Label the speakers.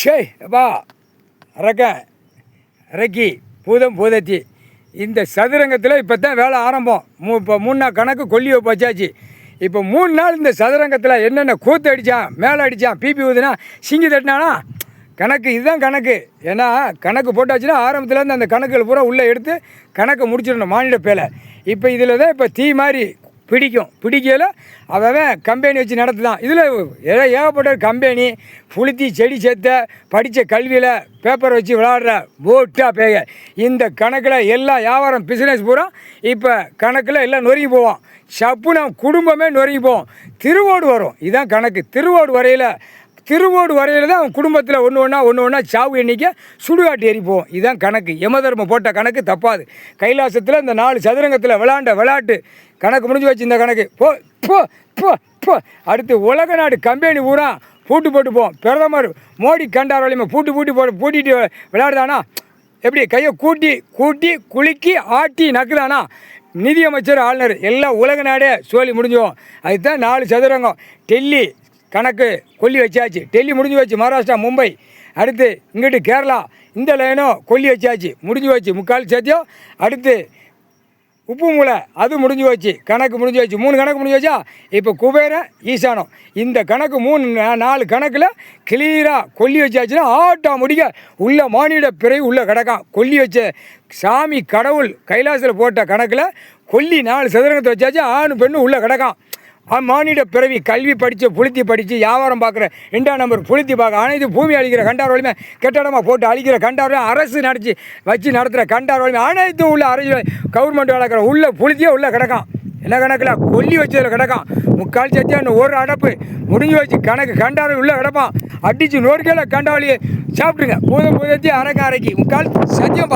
Speaker 1: ஷேய் அப்பா அரக்கன் அரக்கி பூதம் பூதத்தி இந்த சதுரங்கத்தில் இப்போ தான் வேலை ஆரம்பம். இப்போ 3 நாள் கணக்கு கொல்லியை வச்சாச்சு. இப்போ 3 நாள் இந்த சதுரங்கத்தில் என்னென்ன கூத்து அடித்தான், மேலே அடித்தான், பிபி ஊதுனா, சிங்கி தட்டினானா, கணக்கு இதுதான் கணக்கு. ஏன்னா கணக்கு போட்டாச்சுன்னா ஆரம்பத்துலேருந்து அந்த கணக்குகள் பூரா உள்ளே எடுத்து கணக்கை முடிச்சிடணும் மானிட பேலை. இப்போ இதில் தான் இப்போ தீ மாதிரி பிடிக்கல அவன் கம்பெனி வச்சு நடத்துதான். இதில் ஏகப்பட்ட கம்பெனி புளுத்தி செடி சேர்த்த படித்த கல்வியில் பேப்பரை வச்சு விளாடுற போட்டா பேக இந்த கணக்கில் எல்லாம் வியாபாரம் பிஸ்னஸ் பூரா இப்போ கணக்கில் எல்லாம் நொறுங்கி போவோம். சப்புனா குடும்பமே நொறுங்கி போவோம். திருவோடு வரும், இதுதான் கணக்கு. திருவோடு வரையில் தான் அவன் குடும்பத்தில் ஒன்று ஒன்றா சாவு எண்ணிக்கை சுடுகாட்டு ஏறி போவோம். இதுதான் கணக்கு. யமதர்மம் போட்ட கணக்கு தப்பாது. கைலாசத்தில் இந்த 4 சதுரங்கத்தில் விளாட்டு கணக்கு முடிஞ்சு வச்சு. இந்த கணக்கு போ போ போ போ அடுத்து உலக நாடு கம்பெனி பூரா பூட்டு போட்டுப்போம். பிரதமர் மோடி கண்டார் வழியுமா பூட்டிட்டு விளையாடுதானா? எப்படி கையை கூட்டி குலுக்கி ஆட்டி நக்குதானா? நிதியமைச்சர் ஆளுநர் எல்லாம் உலக நாடே சோழி முடிஞ்சுவோம். அதுதான் 4 சதுரங்கம். டெல்லி கணக்கு கொல்லி வச்சாச்சு. டெல்லி முடிஞ்சு வச்சு. மகாராஷ்டிரா மும்பை அடுத்து இங்கிட்டு கேரளா இந்த லைனும் கொல்லி வச்சாச்சு. முடிஞ்சு வச்சு 3/4 சத்தியம். அடுத்து உப்பு மூளை அது முடிஞ்சு வச்சு. கணக்கு முடிஞ்சு வச்சு. 3 கணக்கு முடிஞ்சு வச்சா. இப்போ குபேரம் ஈசானம் இந்த கணக்கு 4 கணக்கில் கிளியராக கொல்லி வச்சாச்சுன்னா ஆட்டா முடிக்க உள்ள மானிட பிறகு உள்ளே கிடக்கான். கொல்லி வச்ச சாமி கடவுள் கைலாசத்தில் போட்ட கணக்கில் கொல்லி 4 சதுரங்கத்தை வச்சாச்சு. ஆணு பெண்ணு உள்ளே கிடக்கான். மானிட பிறவி கல்வி படித்து புளுத்தி படித்து வியாபாரம் பார்க்குற 2ஆம் நம்பர் புளுத்தி பார்க்க அனைத்து பூமி அழிக்கிற கண்டார் வலிமை கட்டடமாக போட்டு அழிக்கிற கண்டார் அரசு வச்சு நடத்துகிற கண்டார் வலிமை அனைத்தும் உள்ள அரசு கவர்மெண்ட் வளர்க்குற உள்ள புளுத்தியே உள்ளே கிடக்கான். என்ன கணக்கில் கொல்லி வச்சதில் கிடக்கான். 3/4 சத்தியம் ஒரு அடப்பு முடிஞ்சு வச்சு. கணக்கு கண்டார் உள்ளே கிடப்பான். அடித்து நோர்க்கையில் கண்டாவளியை சாப்பிட்ருங்க. பூதத்தி அரக்கி 3/4 சத்தியம்பா.